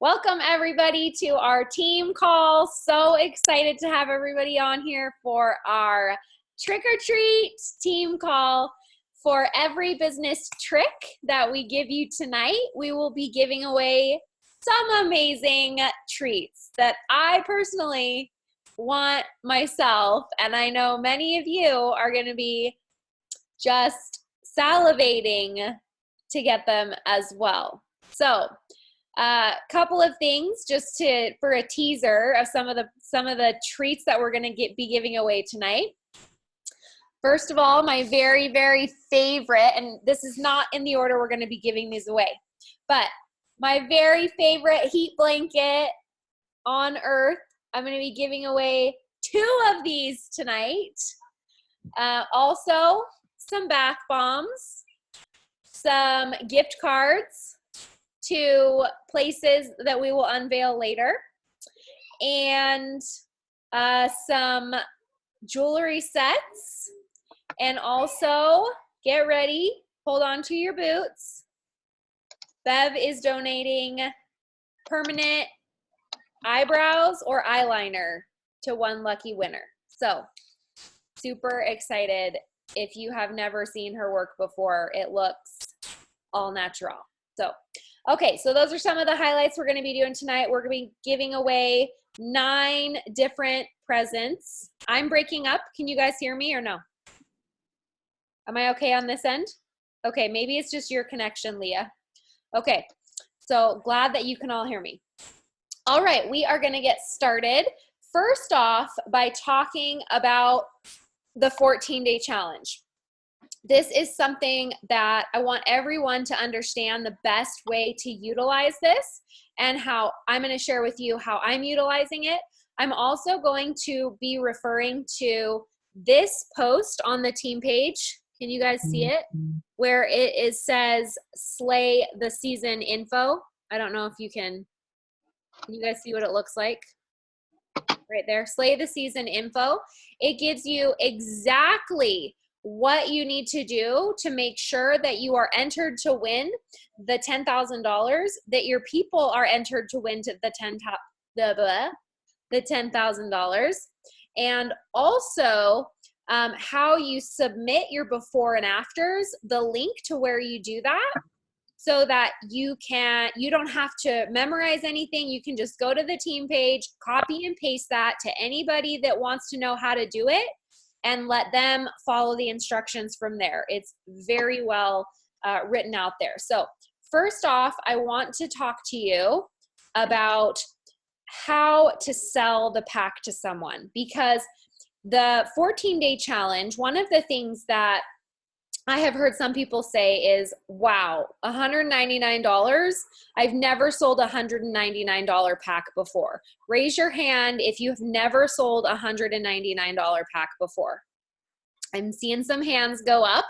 Welcome everybody to our team call. So excited to have everybody on here for our trick or treat team call. For every business trick that we give you tonight, we will be giving away some amazing treats that I personally want myself, and I know many of you are going to be just salivating to get them as well. So couple of things just for a teaser of some of the treats that we're going to be giving away tonight. First of all, my very, very favorite, and this is not in the order we're going to be giving these away, but my very favorite heat blanket on earth. I'm going to be giving away 2 of these tonight. Also, some bath bombs, some gift cards to places that we will unveil later, and some jewelry sets, and also get ready, hold on to your boots. Bev is donating permanent eyebrows or eyeliner to one lucky winner. So super excited. If you have never seen her work before, it looks all natural. So okay, so those are some of the highlights we're going to be doing tonight. We're going to be giving away 9 different presents. I'm breaking up. Can you guys hear me or no? Am I okay on this end? Okay, maybe it's just your connection, Leah. Okay, so glad that you can all hear me. All right, we are going to get started. First off, by talking about the 14-day challenge. This is something that I want everyone to understand the best way to utilize this, and how I'm going to share with you how I'm utilizing it. I'm also going to be referring to this post on the team page. Can you guys see it? Where it says Sleigh the season info. I don't know if you can you guys see what it looks like? Right there, Sleigh the season info. It gives you exactly what you need to do to make sure that you are entered to win the $10,000, that your people are entered to win to the $10,000, and also how you submit your before and afters, the link to where you do that, so that you don't have to memorize anything. You can just go to the team page, copy and paste that to anybody that wants to know how to do it, and let them follow the instructions from there. It's very well written out there. So first off, I want to talk to you about how to sell the pack to someone, because the 14-day challenge, one of the things that I have heard some people say is, wow, $199. I've never sold a $199 pack before. Raise your hand if you've never sold a $199 pack before. I'm seeing some hands go up.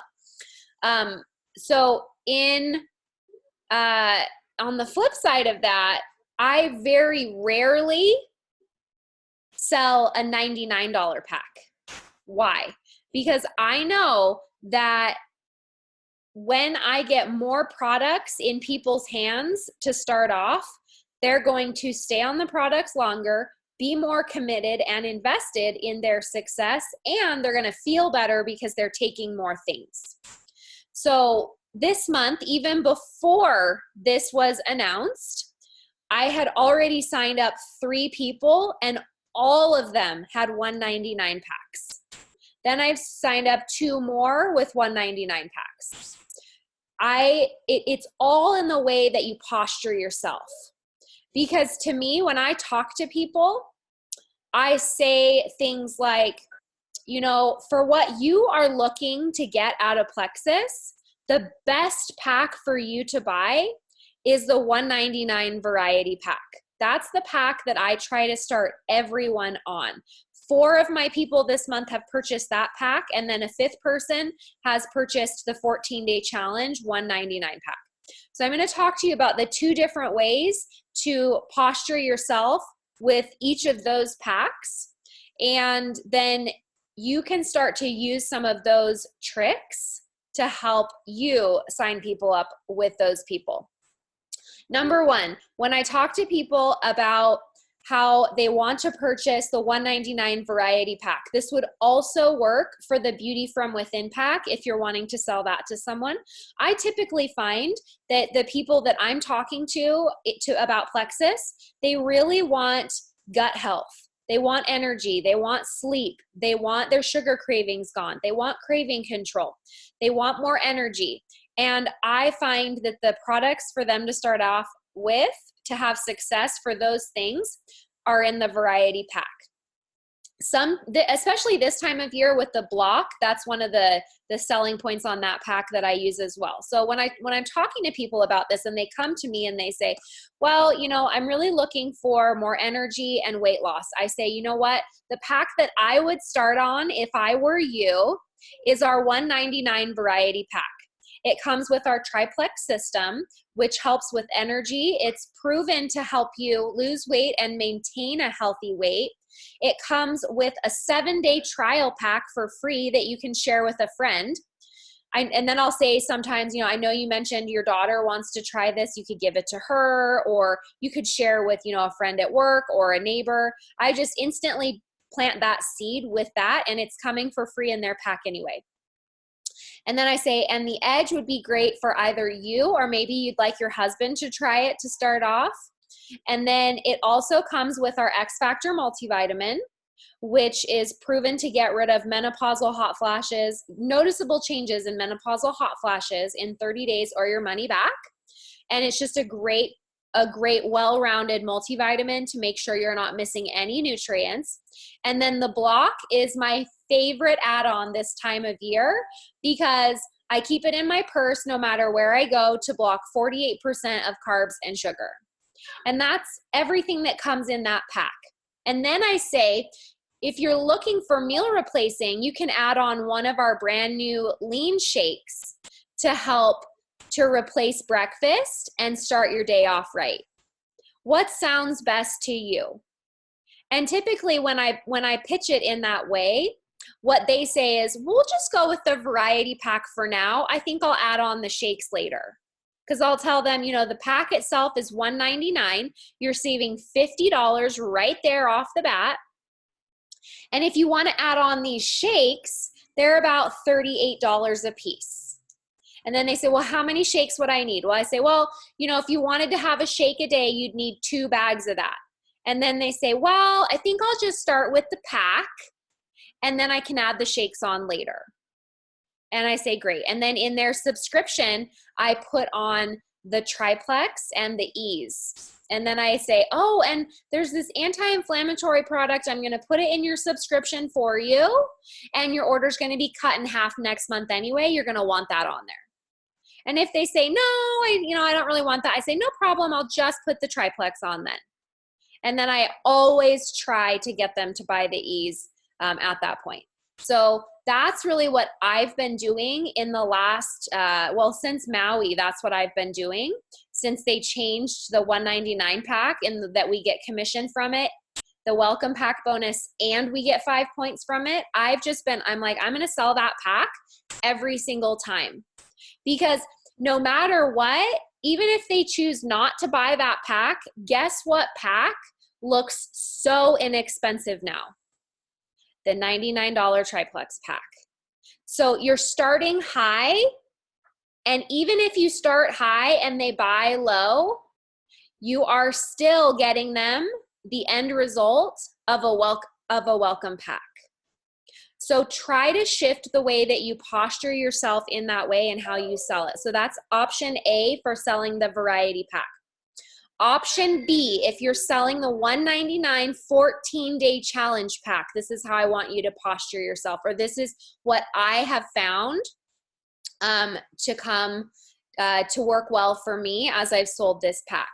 So on the flip side of that, I very rarely sell a $99 pack. Why? Because I know that when I get more products in people's hands to start off, they're going to stay on the products longer, be more committed and invested in their success, and they're going to feel better because they're taking more things. So this month, even before this was announced, I had already signed up 3 people, and all of them had $199 packs. Then I've signed up 2 more with $199 packs. It's all in the way that you posture yourself. Because to me, when I talk to people, I say things like, you know, for what you are looking to get out of Plexus, the best pack for you to buy is the $199 variety pack. That's the pack that I try to start everyone on. 4 of my people this month have purchased that pack, and then a 5th person has purchased the 14-day challenge $199 pack. So I'm going to talk to you about the 2 different ways to posture yourself with each of those packs, and then you can start to use some of those tricks to help you sign people up with those people. Number one, when I talk to people about how they want to purchase the $199 variety pack, this would also work for the Beauty from Within pack if you're wanting to sell that to someone. I typically find that the people that I'm talking to about plexus, they really want gut health. They want energy. They want sleep. They want their sugar cravings gone. They want craving control. They want more energy. And I find that the products for them to start off with to have success for those things are in the variety pack. Especially this time of year with the block, that's one of the selling points on that pack that I use as well. So when I'm talking to people about this and they come to me and they say, well, you know, I'm really looking for more energy and weight loss, I say, you know what, the pack that I would start on if I were you is our $199 variety pack. It comes with our triplex system, which helps with energy. It's proven to help you lose weight and maintain a healthy weight. It comes with a 7-day trial pack for free that you can share with a friend. And then I'll say sometimes, you know, I know you mentioned your daughter wants to try this. You could give it to her, or you could share with, you know, a friend at work or a neighbor. I just instantly plant that seed with that, and it's coming for free in their pack anyway. And then I say, and the Edge would be great for either you or maybe you'd like your husband to try it to start off. And then it also comes with our X Factor multivitamin, which is proven to get rid of menopausal hot flashes, noticeable changes in menopausal hot flashes in 30 days or your money back. And it's just a great well-rounded multivitamin to make sure you're not missing any nutrients. And then the block is my favorite add-on this time of year because I keep it in my purse no matter where I go to block 48% of carbs and sugar. And that's everything that comes in that pack. And then I say, if you're looking for meal replacing, you can add on one of our brand new lean shakes to help to replace breakfast and start your day off right. What sounds best to you? And typically when I pitch it in that way, what they say is, we'll just go with the variety pack for now. I think I'll add on the shakes later. Because I'll tell them, you know, the pack itself is $199. You're saving $50 right there off the bat. And if you want to add on these shakes, they're about $38 a piece. And then they say, well, how many shakes would I need? Well, I say, well, you know, if you wanted to have a shake a day, you'd need 2 bags of that. And then they say, well, I think I'll just start with the pack and then I can add the shakes on later. And I say, great. And then in their subscription, I put on the triplex and the ease. And then I say, oh, and there's this anti-inflammatory product. I'm going to put it in your subscription for you. And your order's going to be cut in half next month anyway. You're going to want that on there. And if they say, no, I don't really want that, I say, no problem. I'll just put the triplex on then. And then I always try to get them to buy the ease at that point. So that's really what I've been doing in the last, since Maui, that's what I've been doing since they changed the $199 pack and that we get commission from it, the welcome pack bonus, and we get 5 points from it. I'm like, I'm going to sell that pack every single time because no matter what, even if they choose not to buy that pack, guess what pack looks so inexpensive now? The $99 triplex pack. So you're starting high, and even if you start high and they buy low, you are still getting them the end result of a welcome pack. So try to shift the way that you posture yourself in that way and how you sell it. So that's option A for selling the variety pack. Option B, if you're selling the $199 14-day challenge pack, this is how I want you to posture yourself, or this is what I have found to come to work well for me as I've sold this pack.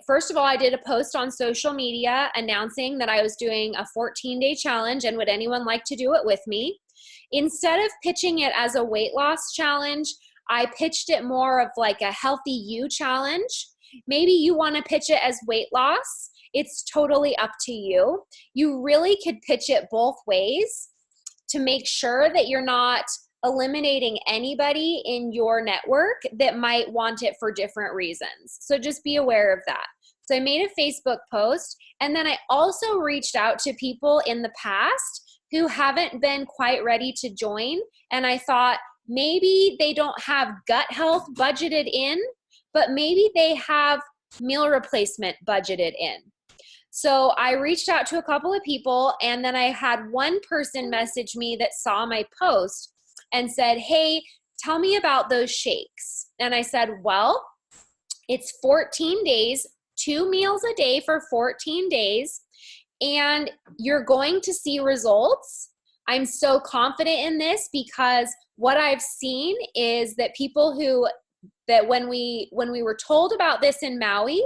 First of all, I did a post on social media announcing that I was doing a 14-day challenge and would anyone like to do it with me. Instead of pitching it as a weight loss challenge, I pitched it more of like a healthy you challenge. Maybe you want to pitch it as weight loss. It's totally up to you. You really could pitch it both ways to make sure that you're not eliminating anybody in your network that might want it for different reasons. So just be aware of that. So I made a Facebook post, and then I also reached out to people in the past who haven't been quite ready to join. And I thought maybe they don't have gut health budgeted in, but maybe they have meal replacement budgeted in. So I reached out to a couple of people, and then I had one person message me that saw my post and said, hey, tell me about those shakes. And I said, well, it's 14 days, 2 meals a day for 14 days, and you're going to see results. I'm so confident in this because what I've seen is that when we were told about this in Maui,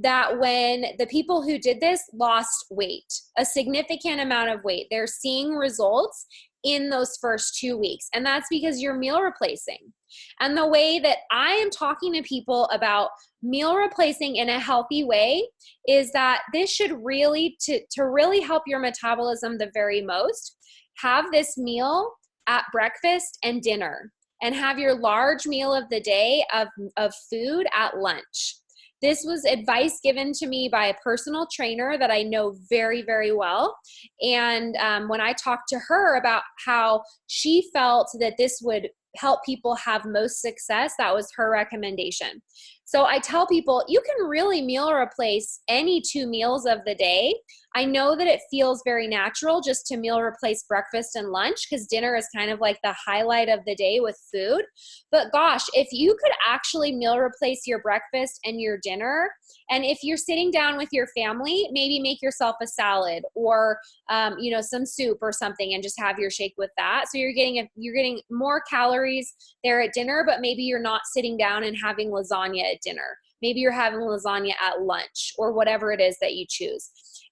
that when the people who did this lost weight, a significant amount of weight, they're seeing results in those first 2 weeks. And that's because you're meal replacing. And the way that I am talking to people about meal replacing in a healthy way is that this should really, to really help your metabolism the very most, have this meal at breakfast and dinner, and have your large meal of the day of food at lunch. This was advice given to me by a personal trainer that I know very, very well. And when I talked to her about how she felt that this would help people have most success, that was her recommendation. So I tell people, you can really meal replace any 2 meals of the day. I know that it feels very natural just to meal replace breakfast and lunch because dinner is kind of like the highlight of the day with food. But gosh, if you could actually meal replace your breakfast and your dinner, and if you're sitting down with your family, maybe make yourself a salad or some soup or something and just have your shake with that. So you're getting more calories there at dinner, but maybe you're not sitting down and having lasagna at dinner. Maybe you're having lasagna at lunch or whatever it is that you choose.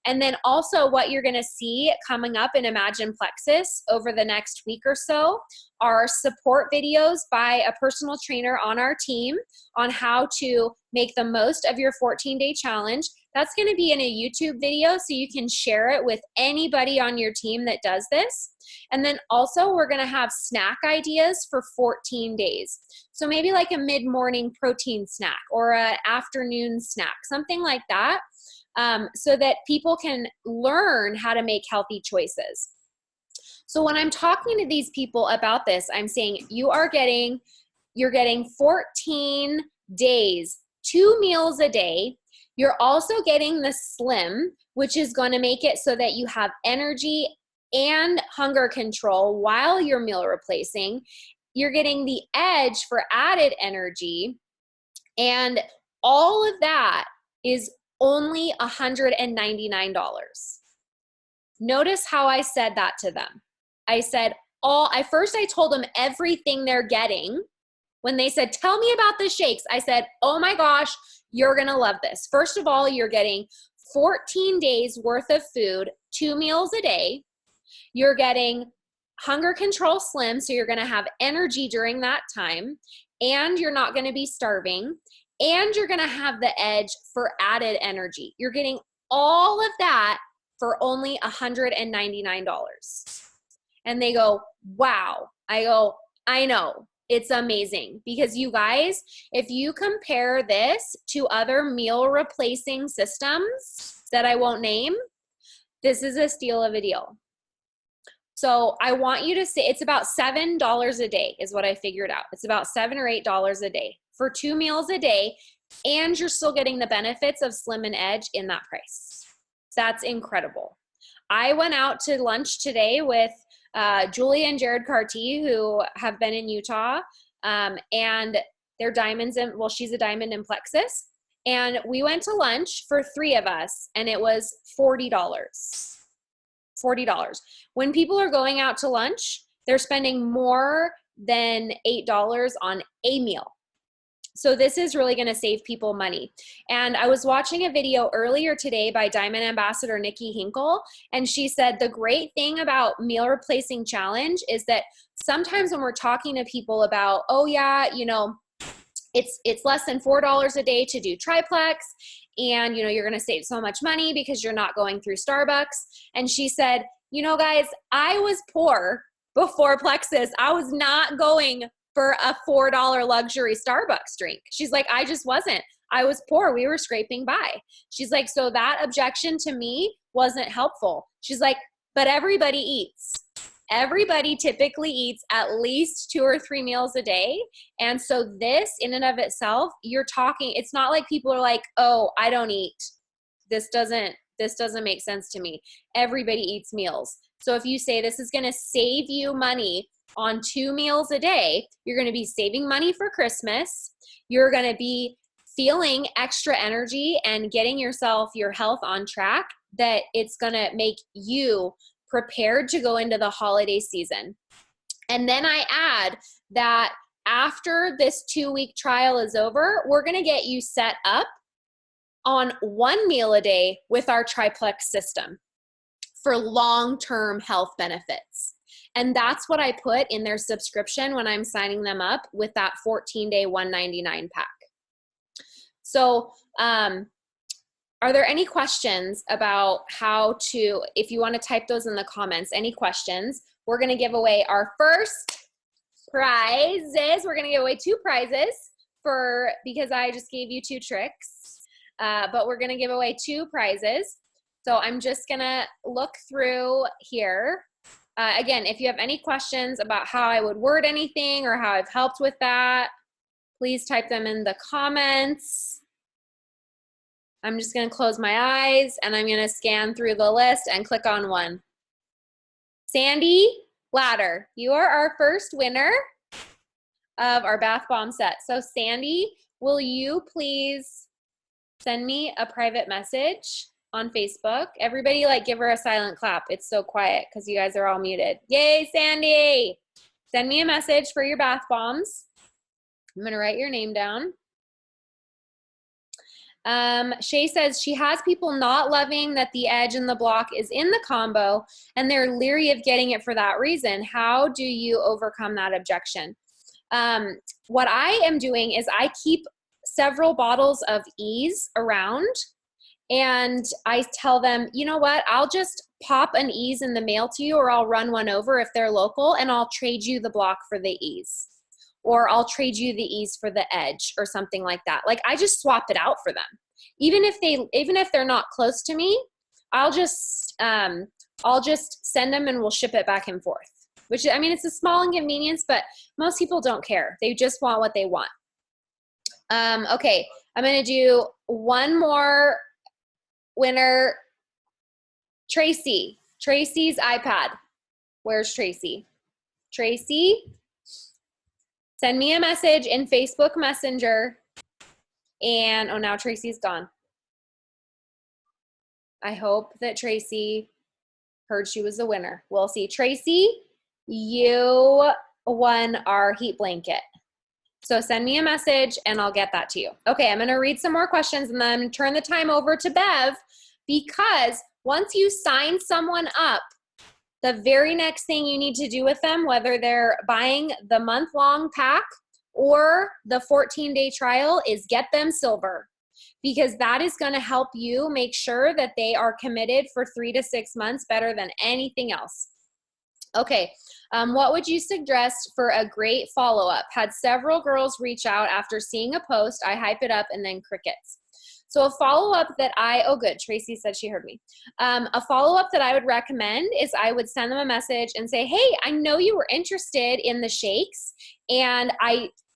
And then also what you're going to see coming up in Imagine Plexus over the next week or so are support videos by a personal trainer on our team on how to make the most of your 14-day challenge. That's going to be in a YouTube video so you can share it with anybody on your team that does this. And then also we're going to have snack ideas for 14 days. So maybe like a mid-morning protein snack or an afternoon snack, something like that. So that people can learn how to make healthy choices. So when I'm talking to these people about this, I'm saying you're getting 14 days, 2 meals a day. You're also getting the Slim, which is going to make it so that you have energy and hunger control while you're meal replacing. You're getting the Edge for added energy. And all of that is only $199. Notice how I said that to them. I said, first I told them everything they're getting. When they said, tell me about the shakes, I said, oh my gosh, you're going to love this. First of all, you're getting 14 days worth of food, 2 meals a day. You're getting hunger control Slim, so you're going to have energy during that time, and you're not going to be starving. And you're going to have the Edge for added energy. You're getting all of that for only $199. And they go, wow. I go, I know. It's amazing. Because you guys, if you compare this to other meal replacing systems that I won't name, this is a steal of a deal. So I want you to say it's about $7 a day is what I figured out. It's about $7 or $8 a day for 2 meals a day, and you're still getting the benefits of Slim and Edge in that price. That's incredible. I went out to lunch today with Julie and Jared Carty, who have been in Utah, and they're diamonds in, well, she's a diamond in Plexus, and we went to lunch for 3 of us, and it was $40. $40. When people are going out to lunch, they're spending more than $8 on a meal. So this is really going to save people money. And I was watching a video earlier today by Diamond Ambassador Nikki Hinkle, and she said the great thing about meal replacing challenge is that sometimes when we're talking to people about, oh yeah, it's less than $4 a day to do triplex, and you're going to save so much money because you're not going through Starbucks. And she said, guys, I was poor before Plexus. I was not going for a $4 luxury Starbucks drink. She's like, I just wasn't. I was poor. We were scraping by. She's like, so that objection to me wasn't helpful. She's like, but everybody eats. Everybody typically eats at least 2 or 3 meals a day. And so this in and of itself, you're talking, it's not like people are like, oh, I don't eat. This doesn't make sense to me. Everybody eats meals. So if you say this is going to save you money on 2 meals a day, you're going to be saving money for Christmas. You're going to be feeling extra energy and getting yourself, your health on track, that it's going to make you prepared to go into the holiday season. And then I add that after this 2-week trial is over, we're going to get you set up on 1 meal a day with our triplex system for long-term health benefits. And that's what I put in their subscription when I'm signing them up with that 14-day $199 pack. So, are there any questions about how to, if you want to type those in the comments, any questions? We're going to give away our first prizes. We're going to give away 2 prizes because I just gave you 2 tricks, but we're going to give away 2 prizes. So I'm just going to look through here. Again, if you have any questions about how I would word anything or how I've helped with that, please type them in the comments. I'm just going to close my eyes and I'm going to scan through the list and click on one. Sandy Ladder, you are our first winner of our bath bomb set. So Sandy, will you please send me a private message on Facebook? Everybody give her a silent clap. It's so quiet because you guys are all muted. Yay, Sandy! Send me a message for your bath bombs. I'm going to write your name down. Shay says she has people not loving that the edge and the block is in the combo and they're leery of getting it for that reason. How do you overcome that objection? What I am doing is I keep several bottles of Ease around and I tell them, you know what, I'll just pop an Ease in the mail to you, or I'll run one over if they're local and I'll trade you the block for the Ease. Or I'll trade you the Ease for the edge or something like that. I just swap it out for them. Even if they're not close to me, I'll just send them and we'll ship it back and forth. Which, I mean, it's a small inconvenience, but most people don't care. They just want what they want. Okay, I'm gonna do one more winner. Tracy. Tracy's iPad. Where's Tracy? Tracy, send me a message in Facebook Messenger. And, oh, now Tracy's gone. I hope that Tracy heard she was the winner. We'll see. Tracy, you won our heat blanket. So send me a message and I'll get that to you. Okay, I'm going to read some more questions and then turn the time over to Bev, because once you sign someone up, the very next thing you need to do with them, whether they're buying the month-long pack or the 14-day trial, is get them silver, because that is going to help you make sure that they are committed for 3 to 6 months better than anything else. Okay, what would you suggest for a great follow-up? Had several girls reach out after seeing a post. I hype it up and then crickets. So a follow-up that oh good, Tracy said she heard me. A follow-up that I would recommend is I would send them a message and say, hey, I know you were interested in the shakes and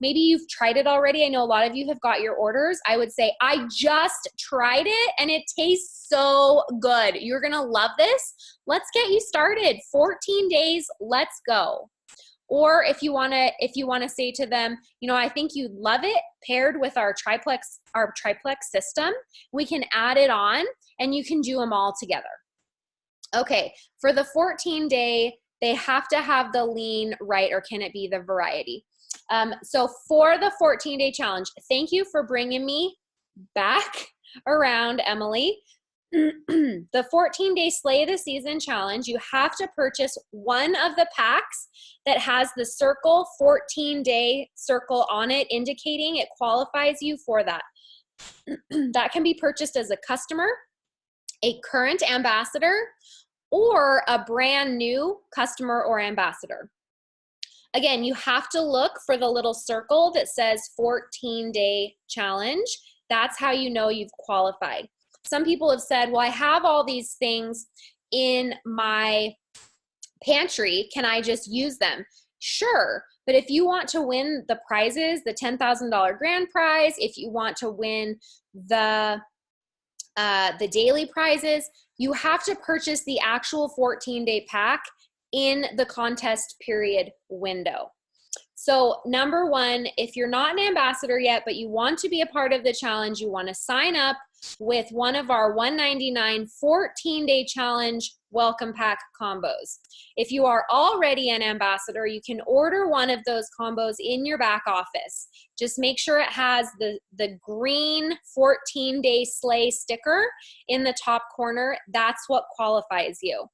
maybe you've tried it already. I know a lot of you have got your orders. I would say, I just tried it and it tastes so good. You're gonna love this. Let's get you started. 14 days, let's go. Or if you wanna say to them, you know, I think you'd love it paired with our triplex system, we can add it on and you can do them all together. Okay, for the 14-day, they have to have the lean, right, or can it be the variety? So for the 14-day challenge, thank you for bringing me back around, Emily. The 14-day Sleigh of the Season challenge, you have to purchase one of the packs that has the circle 14-day circle on it, indicating it qualifies you for that. That can be purchased as a customer, a current ambassador, or a brand new customer or ambassador. Again, you have to look for the little circle that says 14-day challenge. That's how you know you've qualified. Some people have said, well, I have all these things in my pantry. Can I just use them? Sure. But if you want to win the prizes, the $10,000 grand prize, if you want to win the daily prizes, you have to purchase the actual 14-day pack in the contest period window. So number one, if you're not an ambassador yet, but you want to be a part of the challenge, you want to sign up with one of our $199 14-day challenge welcome pack combos. If you are already an ambassador, you can order one of those combos in your back office. Just make sure it has the green 14-day Sleigh sticker in the top corner. That's what qualifies you.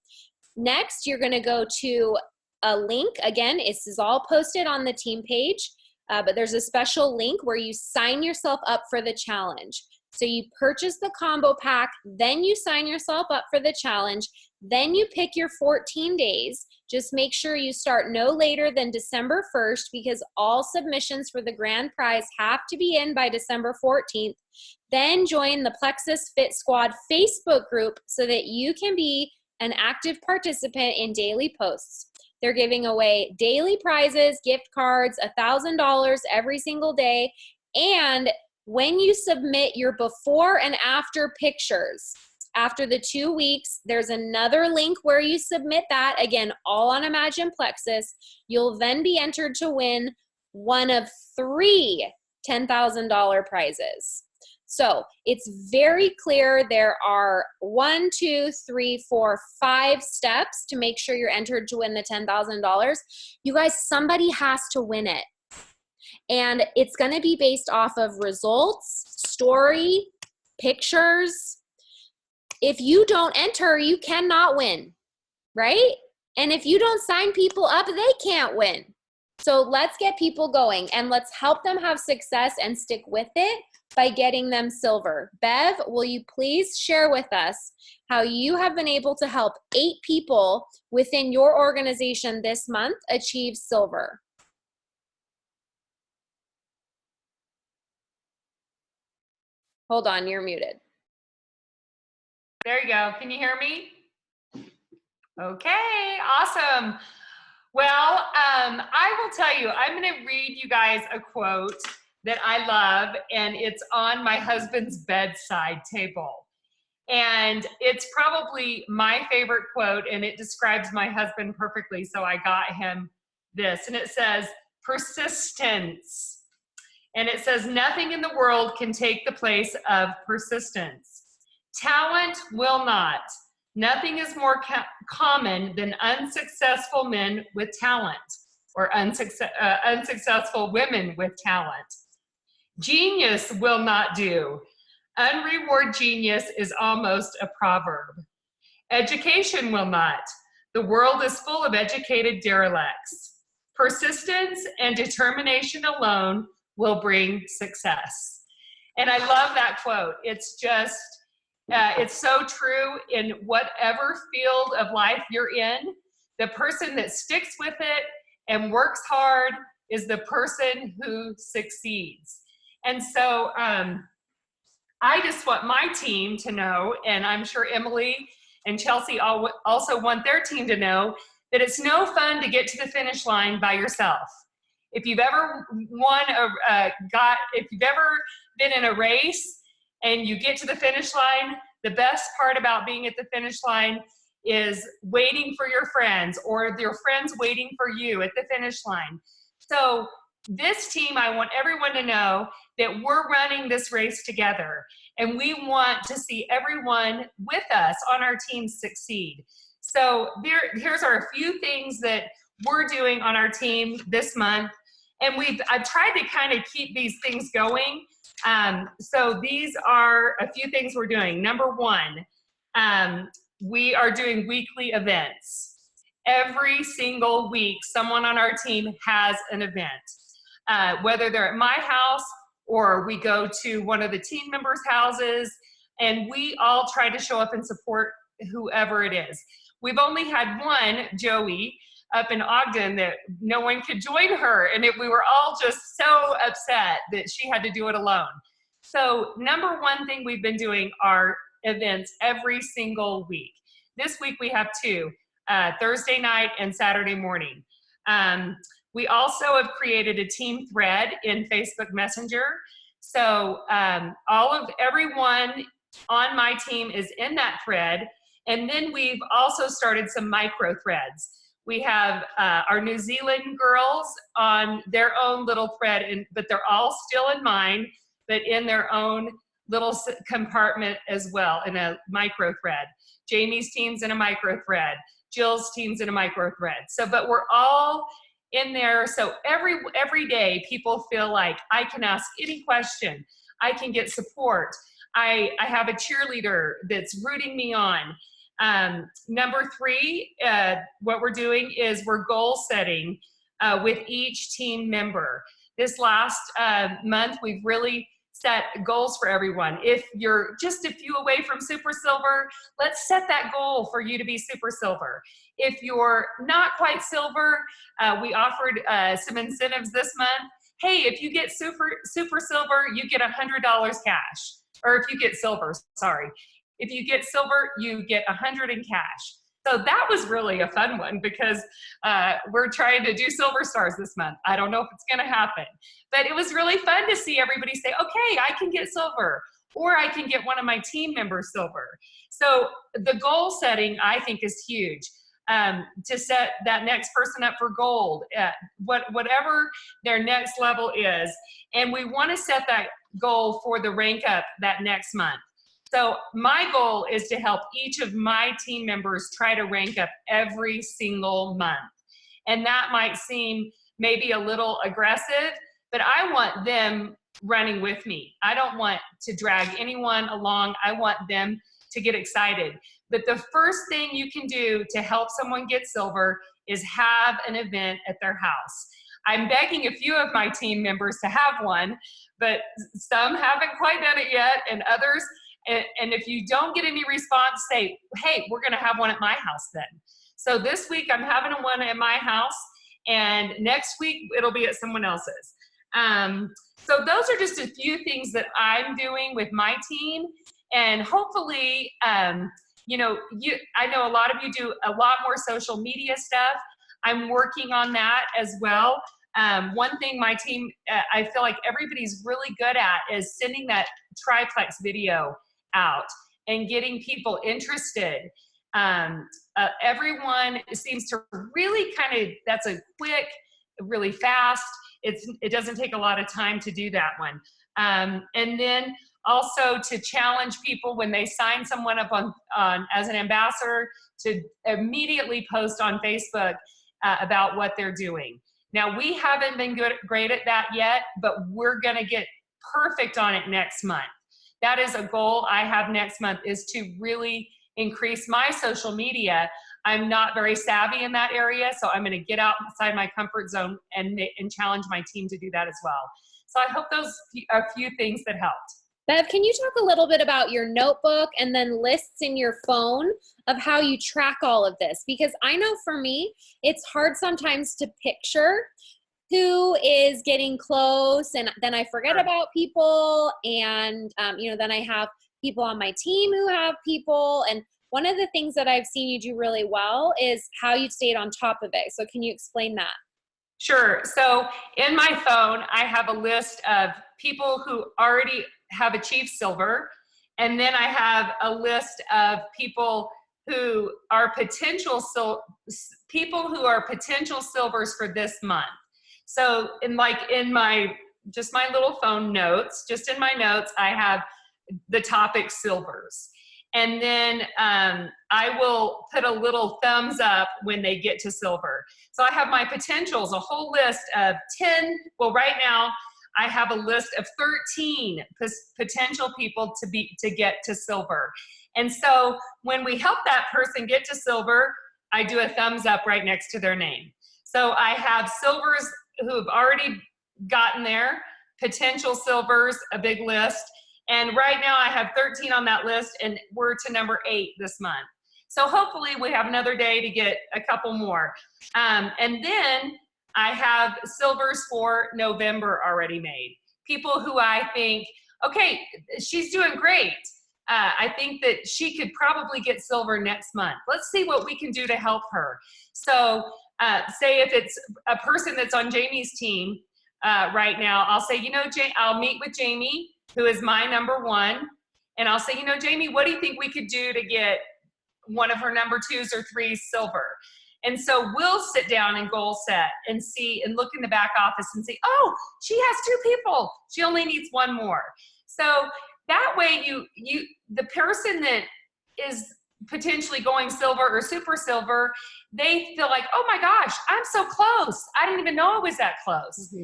Next, you're going to go to a link. Again, this is all posted on the team page, but there's a special link where you sign yourself up for the challenge. So you purchase the combo pack, then you sign yourself up for the challenge, then you pick your 14 days. Just make sure you start no later than December 1st because all submissions for the grand prize have to be in by December 14th. Then join the Plexus Fit Squad Facebook group so that you can be an active participant in daily posts. They're giving away daily prizes, gift cards, $1,000 every single day. And when you submit your before and after pictures, after the 2 weeks, there's another link where you submit that. Again, all on Imagine Plexus. You'll then be entered to win one of 3 $10,000 prizes. So it's very clear there are 1, 2, 3, 4, 5 steps to make sure you're entered to win the $10,000. You guys, somebody has to win it. And it's going to be based off of results, story, pictures. If you don't enter, you cannot win, right? And if you don't sign people up, they can't win. So let's get people going and let's help them have success and stick with it by getting them silver. Bev, will you please share with us how you have been able to help 8 people within your organization this month achieve silver? Hold on, you're muted. There you go. Can you hear me? Okay, awesome. Well, I will tell you, I'm going to read you guys a quote that I love, and it's on my husband's bedside table. And it's probably my favorite quote, and it describes my husband perfectly, so I got him this. And it says, persistence. And it says, nothing in the world can take the place of persistence. Talent will not. Nothing is more common than unsuccessful men with talent, or unsuccessful women with talent. Genius will not do. Unrewarded genius is almost a proverb. Education will not. The world is full of educated derelicts. Persistence and determination alone will bring success. And I love that quote. It's just, it's so true in whatever field of life you're in. The person that sticks with it and works hard is the person who succeeds. And so I just want my team to know, and I'm sure Emily and Chelsey also want their team to know, that it's no fun to get to the finish line by yourself. If you've ever if you've ever been in a race and you get to the finish line, the best part about being at the finish line is waiting for your friends, or your friends waiting for you at the finish line. So this team, I want everyone to know that we're running this race together, and we want to see everyone with us on our team succeed. So here's our few things that we're doing on our team this month, and I've tried to kind of keep these things going. So these are a few things we're doing. Number 1, we are doing weekly events. Every single week, someone on our team has an event, whether they're at my house or we go to one of the team members' houses, and we all try to show up and support whoever it is. we've only had one, Joey, up in Ogden, that no one could join her. And we were all just so upset that she had to do it alone. So number one thing we've been doing are events every single week. This week we have two, Thursday night and Saturday morning. We also have created a team thread in Facebook Messenger. So everyone on my team is in that thread. And then we've also started some micro threads. We have our New Zealand girls on their own little thread, but they're all still in mine, but in their own little compartment as well, in a micro thread. Jamie's team's in a micro thread. Jill's team's in a micro thread. So, but we're all in there. So every day people feel like I can ask any question. I can get support. I have a cheerleader that's rooting me on. Number three, what we're doing is we're goal setting with each team member. This last month, we've really set goals for everyone. If you're just a few away from Super Silver, let's set that goal for you to be Super Silver. If you're not quite Silver, we offered some incentives this month. Hey, if you get Super Silver, you get $100 cash. Or if you get Silver, sorry. If you get Silver, you get $100 in cash. So that was really a fun one because we're trying to do Silver Stars this month. I don't know if it's going to happen, but it was really fun to see everybody say, okay, I can get Silver, or I can get one of my team members Silver. So the goal setting, I think, is huge. To set that next person up for gold, whatever their next level is. And we want to set that goal for the rank up that next month. So my goal is to help each of my team members try to rank up every single month. And that might seem maybe a little aggressive, but I want them running with me. I don't want to drag anyone along. I want them to get excited. But the first thing you can do to help someone get Silver is have an event at their house. I'm begging a few of my team members to have one, but some haven't quite done it yet, and others. And if you don't get any response, say, hey, we're gonna have one at my house then. So this week I'm having one at my house, and next week it'll be at someone else's. So those are just a few things that I'm doing with my team, and hopefully, I know a lot of you do a lot more social media stuff. I'm working on that as well. One thing my team, I feel like everybody's really good at is sending that triplex video out and getting people interested. Everyone seems to really that's a quick, really fast. It doesn't take a lot of time to do that one. And then also to challenge people when they sign someone up on as an ambassador to immediately post on Facebook about what they're doing. Now, we haven't been great at that yet, but we're gonna get perfect on it next month. That is a goal I have next month, is to really increase my social media. I'm not very savvy in that area, so I'm gonna get outside my comfort zone and challenge my team to do that as well. So I hope those are a few things that helped. Bev, can you talk a little bit about your notebook and then lists in your phone of how you track all of this? Because I know for me, it's hard sometimes to picture who is getting close, and then I forget about people, and then I have people on my team who have people. And one of the things that I've seen you do really well is how you stayed on top of it. So can you explain that? Sure. So in my phone, I have a list of people who already have achieved Silver, and then I have a list of people who are potential Silvers for this month. So in my little phone notes, just in my notes, I have the topic Silvers. And then I will put a little thumbs up when they get to Silver. So I have my potentials, a whole list of 10. Well, right now I have a list of 13 potential people to get to Silver. And so when we help that person get to Silver, I do a thumbs up right next to their name. So I have Silvers who have already gotten there, potential Silvers, a big list. And right now I have 13 on that list, and we're to number 8 this month. So hopefully we have another day to get a couple more. And then I have silvers for November already made. People who I think, okay, she's doing great. I think that she could probably get silver next month. Let's see what we can do to help her. So say if it's a person that's on Jamie's team right now, I'll say, I'll meet with Jamie, who is my number one. And I'll say, Jamie, what do you think we could do to get one of her number 2s or 3s silver? And so we'll sit down and goal set and see and look in the back office and say, oh, she has 2 people. She only needs 1 more. So that way the person that is potentially going silver or super silver, they feel like, oh my gosh, I'm so close. I didn't even know I was that close.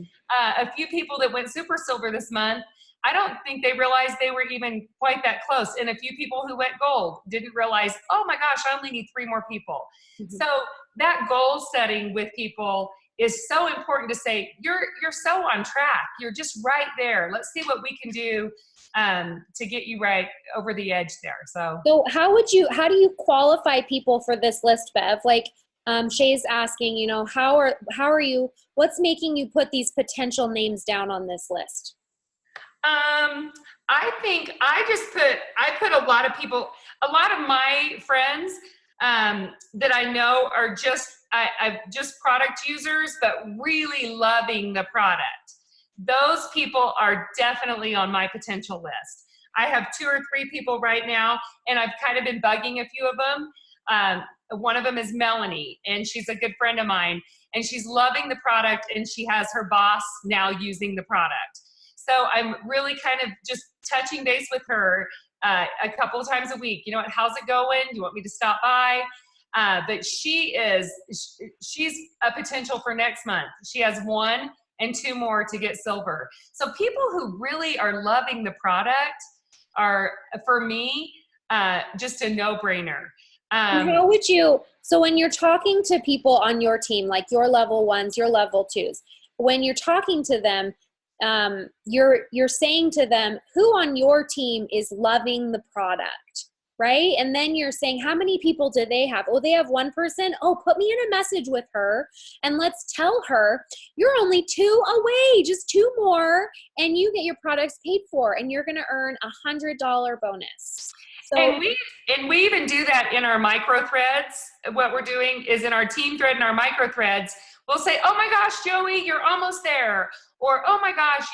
A few people that went super silver this month, I don't think they realized they were even quite that close. And a few people who went gold didn't realize, oh my gosh, I only need 3 more people. So that goal setting with people is so important to say, you're so on track. You're just right there. Let's see what we can do to get you right over the edge there. So how do you qualify people for this list, Bev? Like Shay's asking, how are you, what's making you put these potential names down on this list? I think I put a lot of people, a lot of my friends that I know are just product users, but really loving the product. Those people are definitely on my potential list. I have 2 or 3 people right now, and I've kind of been bugging a few of them. One of them is Melanie, and she's a good friend of mine, and she's loving the product, and she has her boss now using the product. So I'm really kind of just touching base with her a couple of times a week. How's it going? Do you want me to stop by? But she's a potential for next month. She has 1 and 2 more to get silver. So people who really are loving the product are, for me, just a no-brainer. How would you, so when you're talking to people on your team, like your level 1s, your level 2s, when you're talking to them, you're saying to them, who on your team is loving the product, right? And then you're saying, how many people do they have? Oh, they have 1 person. Oh, put me in a message with her and let's tell her you're only 2 away, just 2 more, and you get your products paid for, and you're going to earn $100 bonus. So, and we even do that in our micro threads. What we're doing is in our team thread and our micro threads, we'll say, oh my gosh, Joey, you're almost there. Or, oh my gosh,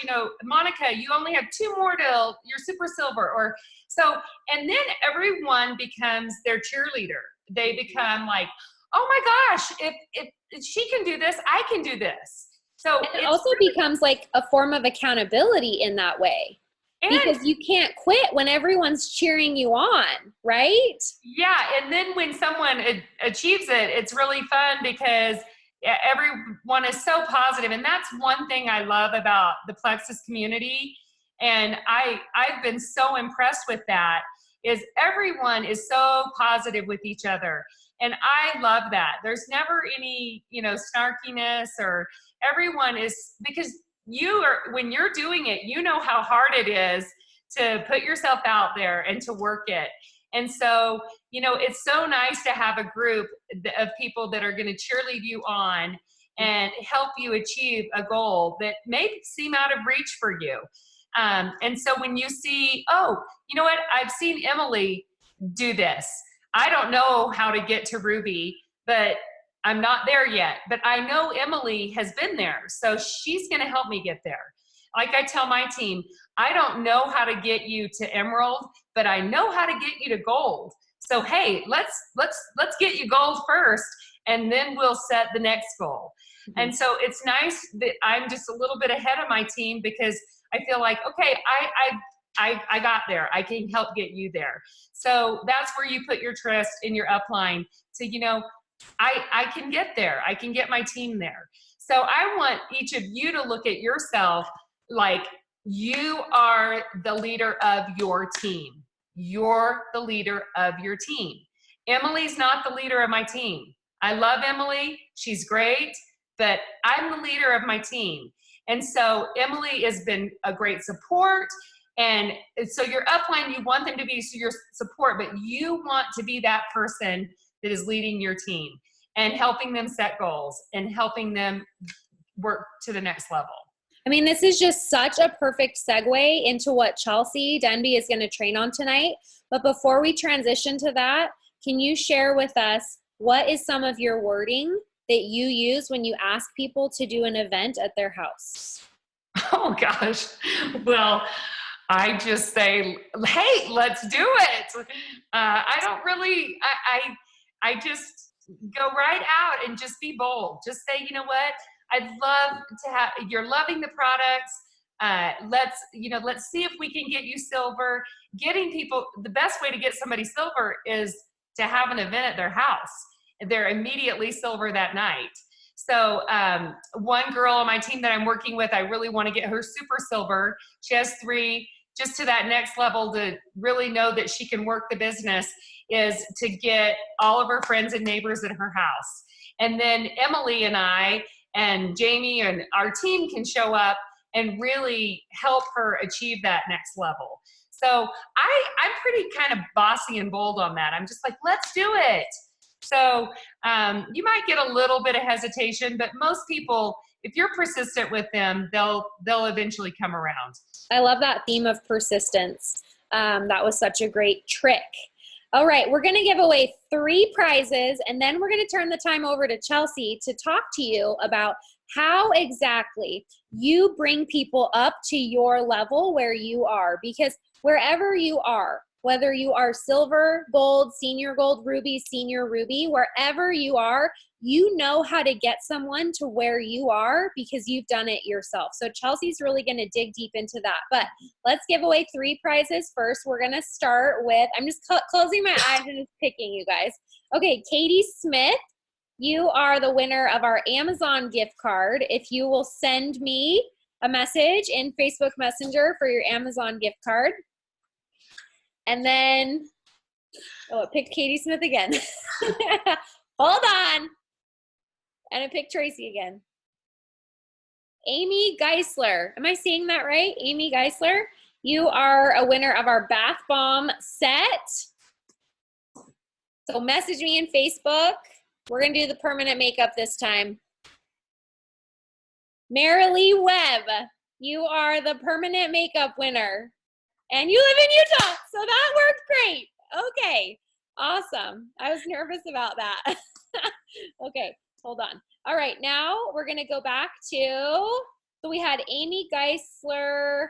Monica, you only have 2 more till you're super silver. Or so, and then everyone becomes their cheerleader. They become like, oh my gosh, if she can do this, I can do this. So it also becomes like a form of accountability in that way. Because you can't quit when everyone's cheering you on, right? Yeah, and then when someone achieves it, it's really fun because everyone is so positive. And that's one thing I love about the Plexus community. And I've been so impressed with that, is everyone is so positive with each other. And I love that. There's never any, snarkiness, or everyone is, because when you're doing it, how hard it is to put yourself out there and to work it. And so, it's so nice to have a group of people that are going to cheerlead you on and help you achieve a goal that may seem out of reach for you. And so when you see, oh, you know what, I've seen Emily do this. I don't know how to get to Ruby, but I'm not there yet, but I know Emily has been there, so she's going to help me get there. Like I tell my team, I don't know how to get you to Emerald, but I know how to get you to Gold. So hey, let's get you Gold first, and then we'll set the next goal. Mm-hmm. And so it's nice that I'm just a little bit ahead of my team, because I feel like, okay, I got there. I can help get you there. So that's where you put your trust in your upline to, I can get there. I can get my team there. So I want each of you to look at yourself like you are the leader of your team. You're the leader of your team. Emily's not the leader of my team. I love Emily. She's great, but I'm the leader of my team. And so Emily has been a great support, And so your upline, you want them to be your support, but you want to be that person that is leading your team and helping them set goals and helping them work to the next level. I mean, this is just such a perfect segue into what Chelsey Denby is going to train on tonight. But before we transition to that, can you share with us what is some of your wording that you use when you ask people to do an event at their house? Oh gosh. Well, I just say, hey, let's do it. I don't really, I just go right out and just be bold. Just say, you know what? I'd love to have, you're loving the products. Let's see if we can get you silver. Getting people, the best way to get somebody silver is to have an event at their house. They're immediately silver that night. So one girl on my team that I'm working with, I really want to get her super silver. She has 3, just to that next level to really know that she can work the business, is to get all of her friends and neighbors at her house. And then Emily and I and Jamie and our team can show up and really help her achieve that next level. So I'm pretty kind of bossy and bold on that. I'm just like, let's do it. So you might get a little bit of hesitation, but most people, if you're persistent with them, they'll eventually come around. I love that theme of persistence. That was such a great trick. All right, we're going to give away 3 prizes, and then we're going to turn the time over to Chelsey to talk to you about how exactly you bring people up to your level where you are. Because wherever you are, whether you are silver, gold, senior gold, ruby, senior ruby, wherever you are, you know how to get someone to where you are because you've done it yourself. So Chelsey's really going to dig deep into that. But let's give away 3 prizes first. We're going to start with, I'm just closing my eyes and just picking, you guys. Okay, Katie Smith, you are the winner of our Amazon gift card. If you will send me a message in Facebook Messenger for your Amazon gift card. And then, oh, it picked Katie Smith again. Hold on. And I picked Tracy again. Amy Geisler. Am I saying that right? Amy Geisler, you are a winner of our bath bomb set. So message me in Facebook. We're going to do the permanent makeup this time. Marilee Webb, you are the permanent makeup winner. And you live in Utah, so that worked great. Okay, awesome. I was nervous about that. Okay, hold on. All right, now we're going to go back to, so we had Amy Geisler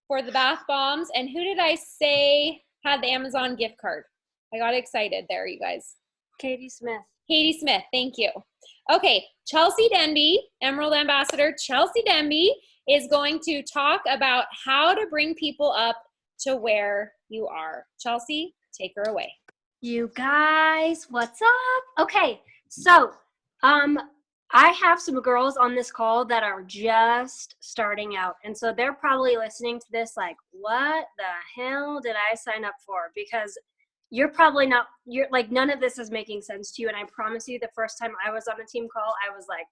for the bath bombs. And who did I say had the Amazon gift card? I got excited there, you guys. Katie Smith. Katie Smith, thank you. Okay, Chelsey Denby, Emerald Ambassador Chelsey Denby, is going to talk about how to bring people up to where you are. Chelsey, take her away. You guys, what's up? Okay, so I have some girls on this call that are just starting out. And so they're probably listening to this like, what the hell did I sign up for? Because you're probably not, you're like, none of this is making sense to you. And I promise you, the first time I was on a team call, I was like,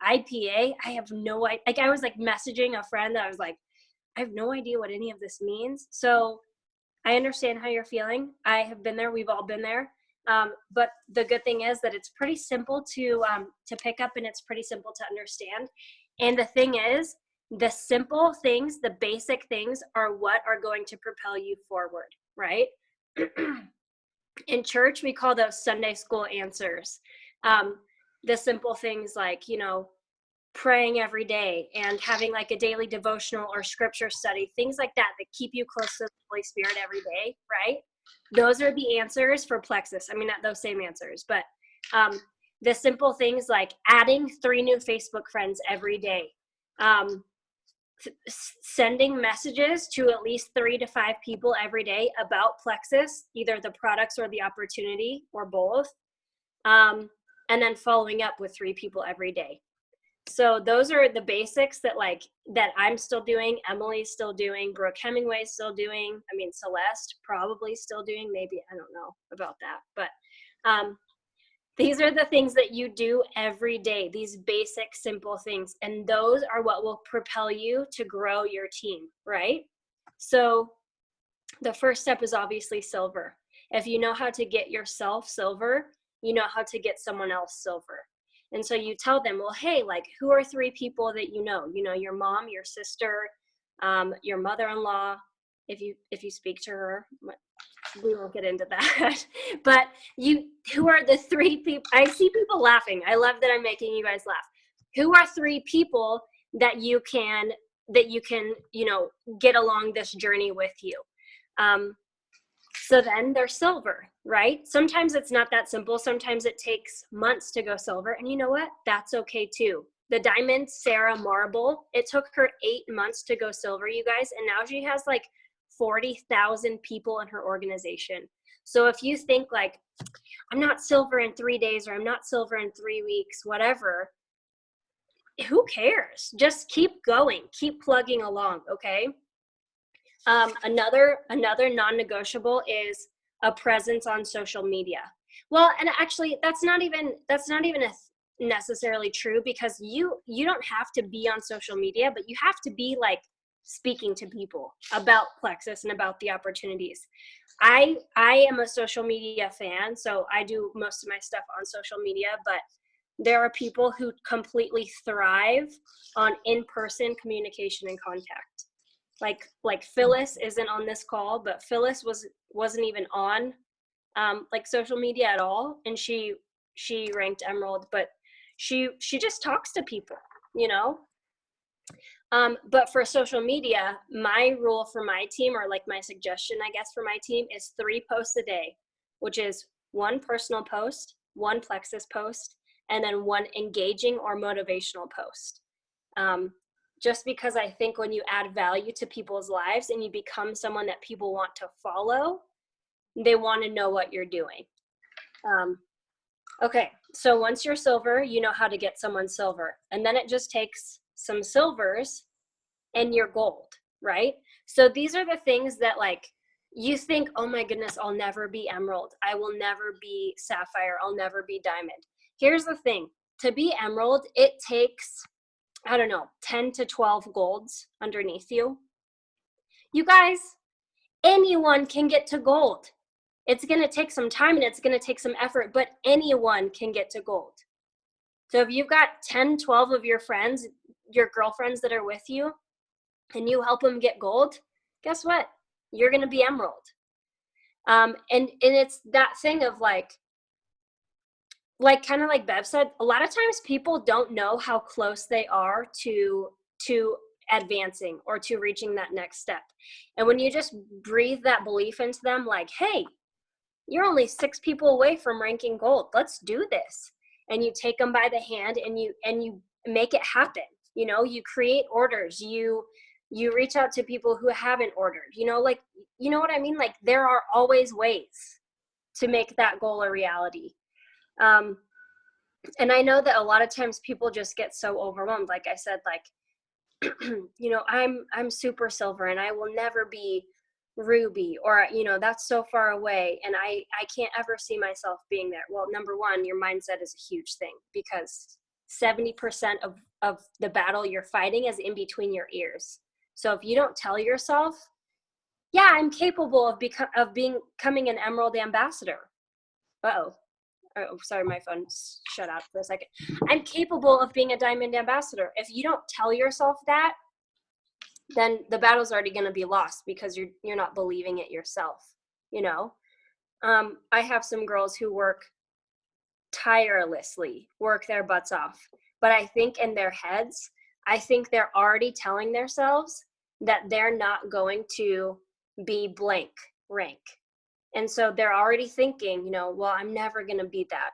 IPA, I have no idea. Like I was like messaging a friend that I was like, I have no idea what any of this means. So I understand how you're feeling. I have been there. We've all been there. But the good thing is that it's pretty simple to pick up, and it's pretty simple to understand. And the thing is, the simple things, the basic things are what are going to propel you forward, right? In church, we call those Sunday school answers. The simple things like, you know, praying every day and having like a daily devotional or scripture study, things like that that keep you close to the Holy Spirit every day, right? Those are the answers for plexus. I mean, not those same answers, but the simple things like adding 3 new Facebook friends every day, sending messages to at least 3 to 5 people every day about plexus, either the products or the opportunity or both, and then following up with 3 people every day. So those are the basics that that I'm still doing, Emily's still doing, Brooke Hemingway's still doing, I mean, Celeste probably still doing, maybe, I don't know about that. But these are the things that you do every day, these basic, simple things. And those are what will propel you to grow your team, right? So the first step is obviously silver. If you know how to get yourself silver, you know how to get someone else silver. And so you tell them, well, hey, like, who are 3 people that you know? You know, your mom, your sister, your mother-in-law, if you speak to her. We won't get into that. But who are the 3 people? I see people laughing. I love that I'm making you guys laugh. Who are 3 people that you can, you know, get along this journey with you? So then they're silver, right? Sometimes it's not that simple. Sometimes it takes months to go silver. And you know what? That's okay too. The diamond Sarah Marble, it took her 8 months to go silver, you guys. And now she has like 40,000 people in her organization. So if you think like, I'm not silver in 3 days, or I'm not silver in 3 weeks, whatever, who cares? Just keep going, keep plugging along, okay? Another non-negotiable is a presence on social media. Well, and actually that's not even necessarily true, because you don't have to be on social media, but you have to be like speaking to people about Plexus and about the opportunities. I am a social media fan, so I do most of my stuff on social media, but there are people who completely thrive on in-person communication and contact. Like Phyllis isn't on this call, but Phyllis wasn't even on like social media at all, and she ranked Emerald, but she just talks to people, you know. But for social media, my rule for my team, or like my suggestion, I guess, for my team is 3 posts a day, which is 1 personal post, 1 Plexus post, and then 1 engaging or motivational post. Just because I think when you add value to people's lives and you become someone that people want to follow, they want to know what you're doing. Okay, so once you're silver, you know how to get someone silver. And then it just takes some silvers and you're gold, right? So these are the things that, like, you think, oh my goodness, I'll never be emerald. I will never be sapphire. I'll never be diamond. Here's the thing. To be emerald, it takes, I don't know, 10 to 12 golds underneath you. You guys, anyone can get to gold. It's going to take some time and it's going to take some effort, but anyone can get to gold. So if you've got 10, 12 of your friends, your girlfriends that are with you, and you help them get gold, guess what? You're going to be emerald. And it's that thing of like kind of like Bev said, a lot of times people don't know how close they are to advancing or to reaching that next step. And when you just breathe that belief into them, like, hey, you're only 6 people away from ranking gold. Let's do this. And you take them by the hand and you make it happen. You know, you create orders. You reach out to people who haven't ordered. You know, like, you know what I mean? Like, there are always ways to make that goal a reality. And I know that a lot of times people just get so overwhelmed. Like I said, like, you know, I'm super silver and I will never be ruby, or, you know, that's so far away and I can't ever see myself being there. Well, number one, your mindset is a huge thing, because 70% of the battle you're fighting is in between your ears. So if you don't tell yourself, yeah, I'm capable of becoming an emerald ambassador. Oh, sorry, my phone shut out for a second. I'm capable of being a diamond ambassador. If you don't tell yourself that, then the battle's already going to be lost, because you're not believing it yourself, you know. I have some girls who work tirelessly, work their butts off, but I think in their heads, I think they're already telling themselves that they're not going to be blank rank. And so they're already thinking, you know, well, I'm never going to be that.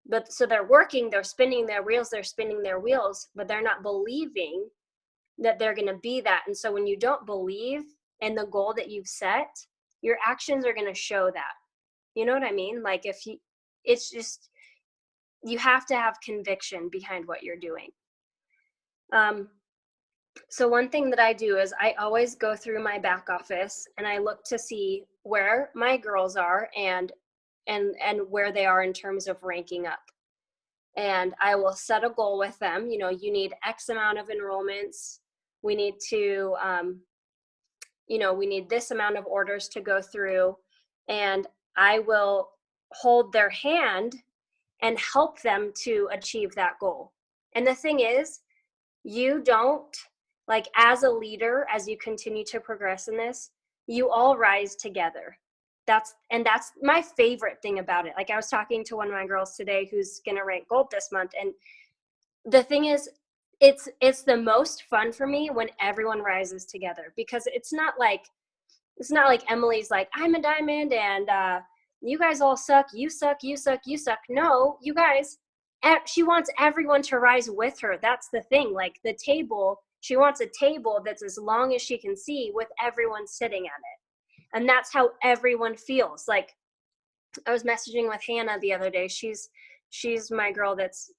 But so they're working, they're spinning their wheels, but they're not believing that they're going to be that. And so when you don't believe in the goal that you've set, your actions are going to show that. You know what I mean? Like, it's just, you have to have conviction behind what you're doing. So one thing that I do is I always go through my back office and I look to see where my girls are and where they are in terms of ranking up. And I will set a goal with them. You know, you need X amount of enrollments. We need to, we need this amount of orders to go through, and I will hold their hand and help them to achieve that goal. And the thing is, you don't, like, as a leader, as you continue to progress in this, you all rise together. That's my favorite thing about it. Like, I was talking to one of my girls today who's going to rank gold this month. And the thing is, it's the most fun for me when everyone rises together, because it's not like Emily's like, I'm a diamond and you guys all suck. You suck. You suck. You suck. No, you guys, she wants everyone to rise with her. That's the thing. Like, the table, she wants a table that's as long as she can see with everyone sitting at it. And that's how everyone feels. Like, I was messaging with Hannah the other day. She's my girl that's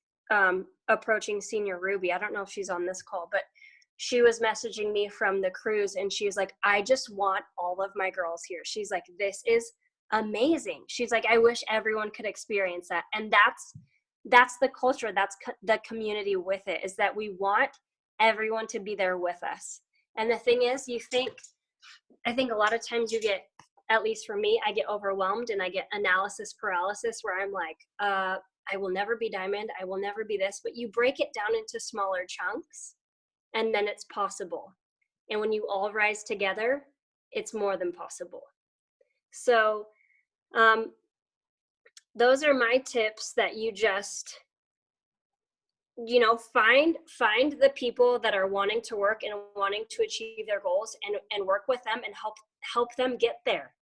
approaching senior Ruby. I don't know if she's on this call, but she was messaging me from the cruise, and she's like, I just want all of my girls here. She's like, this is amazing. She's like, I wish everyone could experience that. And that's the culture. That's the community with it, is that we want everyone to be there with us. And the thing is, I think a lot of times you get, at least for me, I get overwhelmed and I get analysis paralysis, where I'm like, I will never be diamond. I will never be this. But you break it down into smaller chunks, and then it's possible. And when you all rise together, it's more than possible. So those are my tips, that you just, find the people that are wanting to work and wanting to achieve their goals, and work with them and help them get there,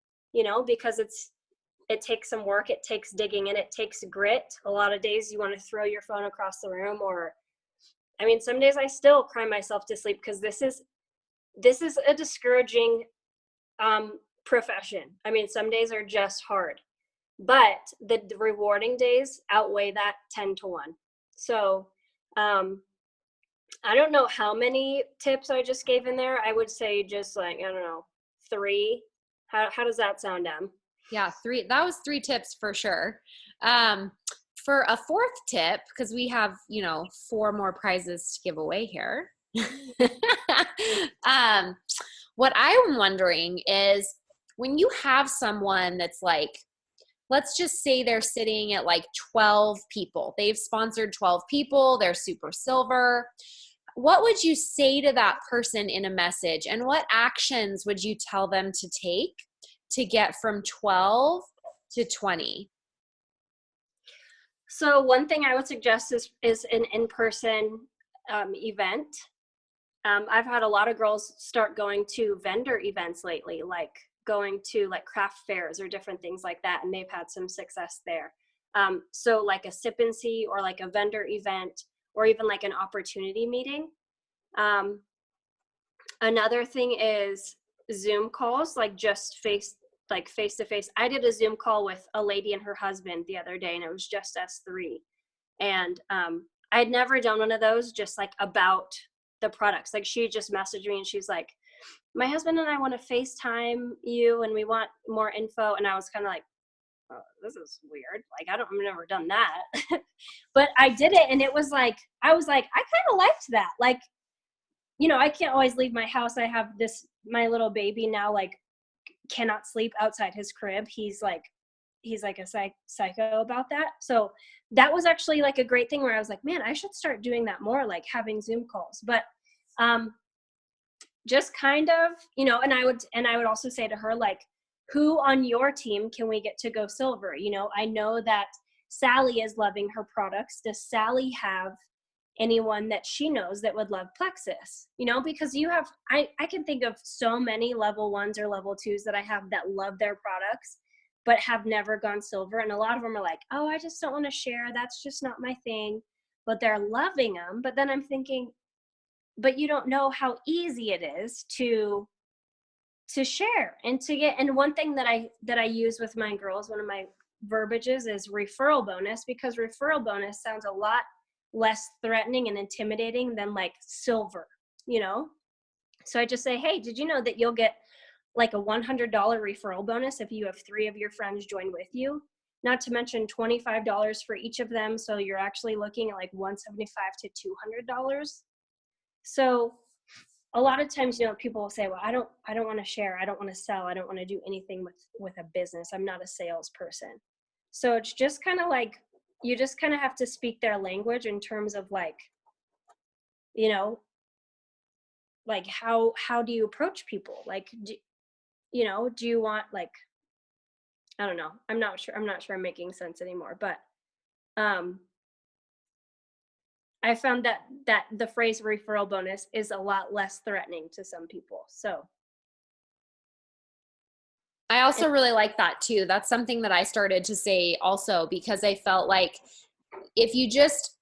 because it takes some work. It takes digging, and it takes grit. A lot of days you want to throw your phone across the room, or, I mean, some days I still cry myself to sleep, because this is a discouraging profession. I mean, some days are just hard, but the rewarding days outweigh that 10-1. So I don't know how many tips I just gave in there. I would say just like, I don't know, 3. How does that sound, Em? Yeah, 3. That was 3 tips for sure. For a 4th tip, because we have, 4 more prizes to give away here. What I'm wondering is, when you have someone that's like, let's just say they're sitting at like 12 people. They've sponsored 12 people. They're super silver. What would you say to that person in a message? And what actions would you tell them to take to get from 12 to 20? So one thing I would suggest is an in-person event. I've had a lot of girls start going to vendor events lately, like going to like craft fairs or different things like that, and they've had some success there. So like a sip and see, or like a vendor event, or even like an opportunity meeting. Another thing is Zoom calls, like just face to face. I did a Zoom call with a lady and her husband the other day, and it was just us 3. And I had never done one of those, just like about the products. Like, she just messaged me and she's like, my husband and I want to FaceTime you and we want more info. And I was kind of like, oh, this is weird. Like, I've never done that. But I did it, and it was like, I was like, I kind of liked that. Like, I can't always leave my house. I have my little baby now, like, cannot sleep outside his crib. He's like a psycho about that. So that was actually like a great thing, where I was like, man, I should start doing that more, like having Zoom calls. But just kind of, and I would also say to her, like, who on your team can we get to go silver? I know that Sally is loving her products. Does Sally have anyone that she knows that would love Plexus? Because I can think of so many level 1s or level 2s that I have that love their products, but have never gone silver. And a lot of them are like, oh, I just don't want to share. That's just not my thing. But they're loving them. But then I'm thinking, but you don't know how easy it is to share and to get. And one thing that I use with my girls, one of my verbiages, is referral bonus, because referral bonus sounds a lot less threatening and intimidating than like silver, So I just say, hey, did you know that you'll get like a $100 referral bonus if you have 3 of your friends join with you? Not to mention $25 for each of them. So you're actually looking at like $175 to $200. So a lot of times, people will say, well, I don't want to share. I don't want to sell. I don't want to do anything with a business. I'm not a salesperson. So it's just kind of like, you just kind of have to speak their language in terms of like, like how do you approach people? Like, do you want, like, I don't know. I'm not sure I'm making sense anymore, but I found that the phrase referral bonus is a lot less threatening to some people. So I also really like that too. That's something that I started to say also, because I felt like if you just,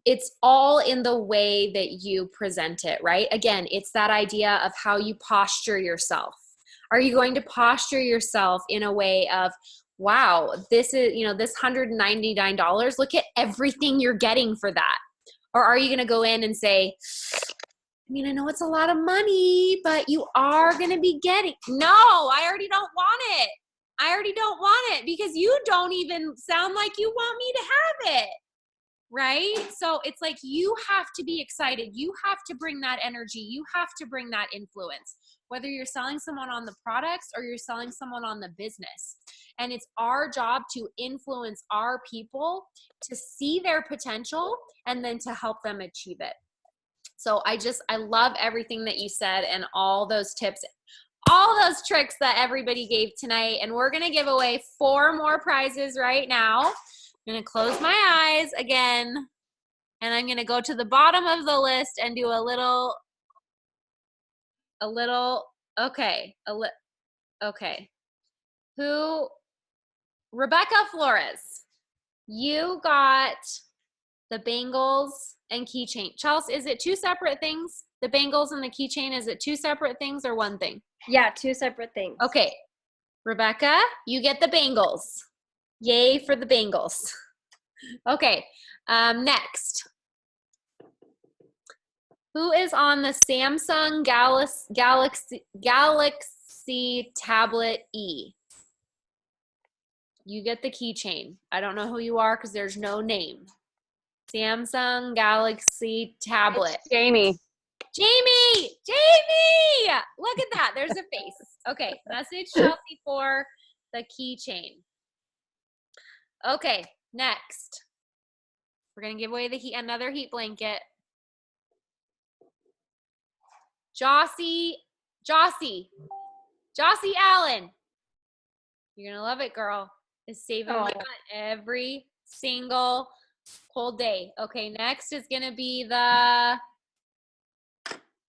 it's all in the way that you present it, right? Again, it's that idea of how you posture yourself. Are you going to posture yourself in a way of, wow, this is, this $199, look at everything you're getting for that? Or are you going to go in and say, I know it's a lot of money, but you are going to be getting, no, I already don't want it. I already don't want it because you don't even sound like you want me to have it. Right? So it's like, you have to be excited. You have to bring that energy. You have to bring that influence, whether you're selling someone on the products or you're selling someone on the business. And it's our job to influence our people to see their potential and then to help them achieve it. So I love everything that you said and all those tips, all those tricks that everybody gave tonight. And we're going to give away 4 more prizes right now. I'm going to close my eyes again, and I'm going to go to the bottom of the list and do okay. Rebecca Flores, you got the bangles and keychain. Chelsey, is it 2 separate things? The bangles and the keychain, is it 2 separate things or one thing? Yeah, 2 separate things. Okay. Rebecca, you get the bangles. Yay for the bangles. Okay. Next. Who is on the Samsung Galaxy Tablet E? You get the keychain. I don't know who you are because there's no name. Samsung Galaxy Tablet. It's Jamie. Jamie! Look at that. There's a face. Okay. Message Chelsey for the keychain. Okay. Next. We're going to give away another heat blanket. Jossie Allen. You're going to love it, girl. Is saving money on every single whole day. Okay, next is going to be the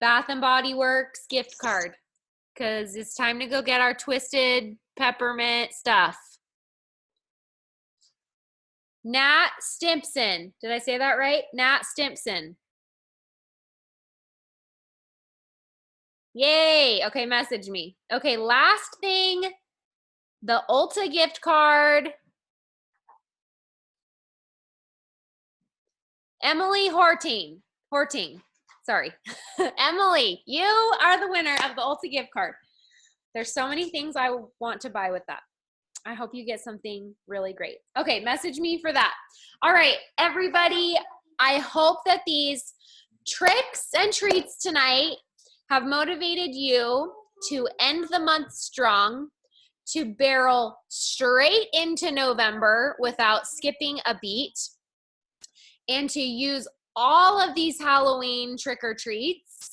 Bath and Body Works gift card because it's time to go get our twisted peppermint stuff. Nat Stimpson. Did I say that right? Nat Stimpson. Yay. Okay, message me. Okay, last thing, the Ulta gift card. Emily Horting. Sorry. Emily, you are the winner of the Ulta gift card. There's so many things I want to buy with that. I hope you get something really great. Okay, message me for that. All right, everybody, I hope that these tricks and treats tonight have motivated you to end the month strong, to barrel straight into November without skipping a beat, and to use all of these Halloween trick-or-treats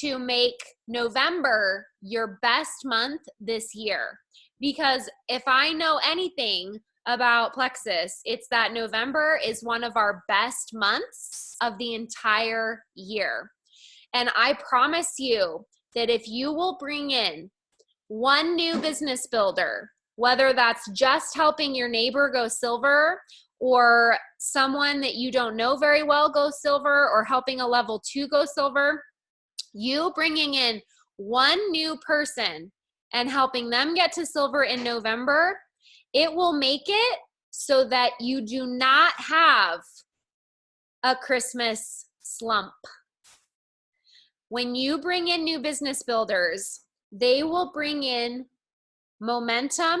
to make November your best month this year. Because if I know anything about Plexus, it's that November is one of our best months of the entire year. And I promise you that if you will bring in one new business builder, whether that's just helping your neighbor go silver or someone that you don't know very well go silver or helping a level 2 go silver, you bringing in one new person and helping them get to silver in November, it will make it so that you do not have a Christmas slump. When you bring in new business builders, they will bring in momentum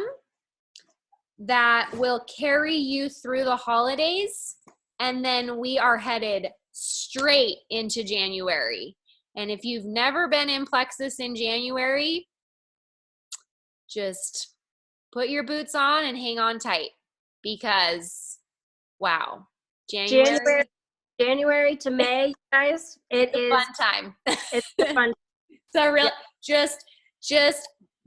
that will carry you through the holidays, and then we are headed straight into January. And if you've never been in Plexus in January, just put your boots on and hang on tight because, wow, January to May, guys, it's a fun time. It's a fun. So really, just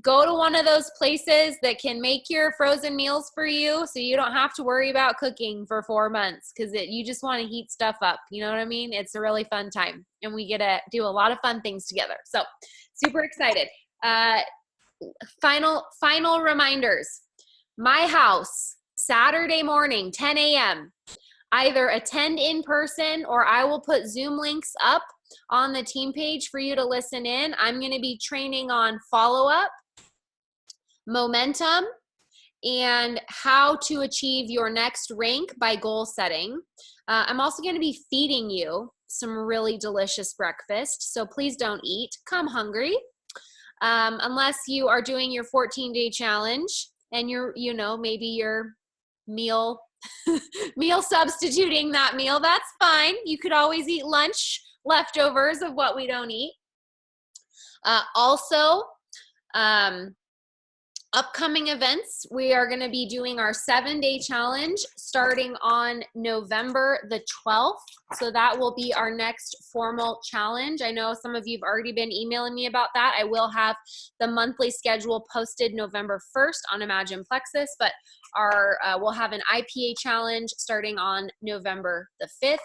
go to one of those places that can make your frozen meals for you, so you don't have to worry about cooking for 4 months because you just want to heat stuff up. You know what I mean? It's a really fun time, and we get to do a lot of fun things together. So super excited. Final reminders. My house, Saturday morning, 10 a.m. Either attend in person or I will put Zoom links up on the team page for you to listen in. I'm going to be training on follow-up, momentum, and how to achieve your next rank by goal setting. I'm also going to be feeding you some really delicious breakfast, so please don't eat. Come hungry. Unless you are doing your 14-day challenge and maybe your meal substituting that meal, that's fine. You could always eat lunch leftovers of what we don't eat. Also, upcoming events, we are going to be doing our 7-day challenge starting on November the 12th. So that will be our next formal challenge. I know some of you have already been emailing me about that. I will have the monthly schedule posted November 1st on Imagine Plexus, but we'll have an IPA challenge starting on November the 5th,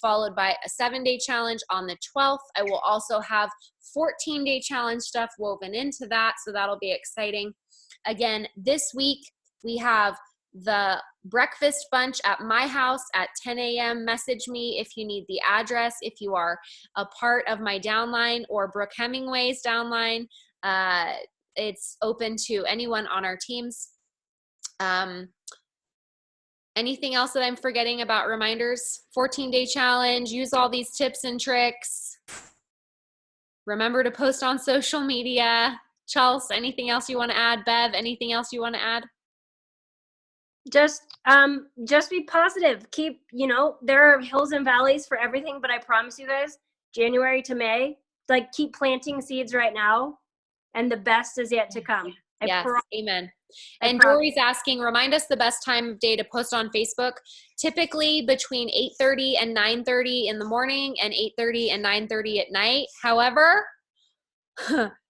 followed by a 7-day challenge on the 12th. I will also have 14-day challenge stuff woven into that, so that'll be exciting. Again, this week we have the breakfast bunch at my house at 10 a.m. Message me if you need the address, if you are a part of my downline or Brooke Hemingway's downline. It's open to anyone on our teams. Anything else that I'm forgetting about reminders? 14-day challenge, use all these tips and tricks. Remember to post on social media. Chelsey, anything else you want to add? Bev, anything else you want to add? Just be positive. Keep, there are hills and valleys for everything, but I promise you guys, January to May, keep planting seeds right now, and the best is yet to come. Yes, amen. And Dory's asking, remind us the best time of day to post on Facebook. Typically between 8:30 and 9:30 in the morning and 8:30 and 9:30 at night. However,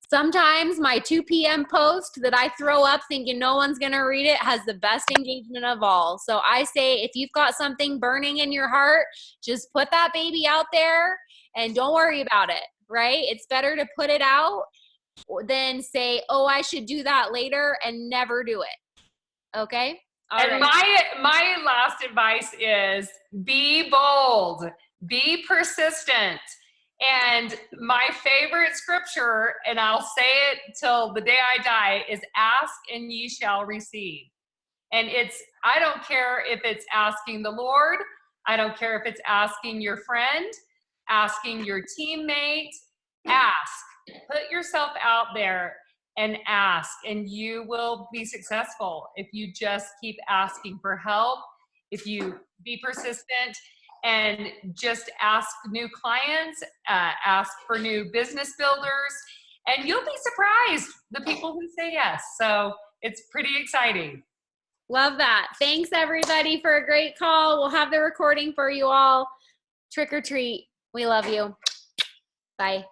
sometimes my 2 p.m. post that I throw up thinking no one's going to read it has the best engagement of all. So I say, if you've got something burning in your heart, just put that baby out there and don't worry about it, right? It's better to put it out than say, oh, I should do that later and never do it. Okay? All and right. my last advice is be bold, be persistent. And my favorite scripture, and I'll say it till the day I die, is ask and ye shall receive. And I don't care if it's asking the Lord, I don't care if it's asking your friend, asking your teammate, ask. Put yourself out there and ask, and you will be successful if you just keep asking for help, if you be persistent, and just ask new clients, ask for new business builders, and you'll be surprised the people who say yes. So it's pretty exciting. Love that. Thanks everybody for a great call. We'll have the recording for you all. Trick or treat. We love you. Bye.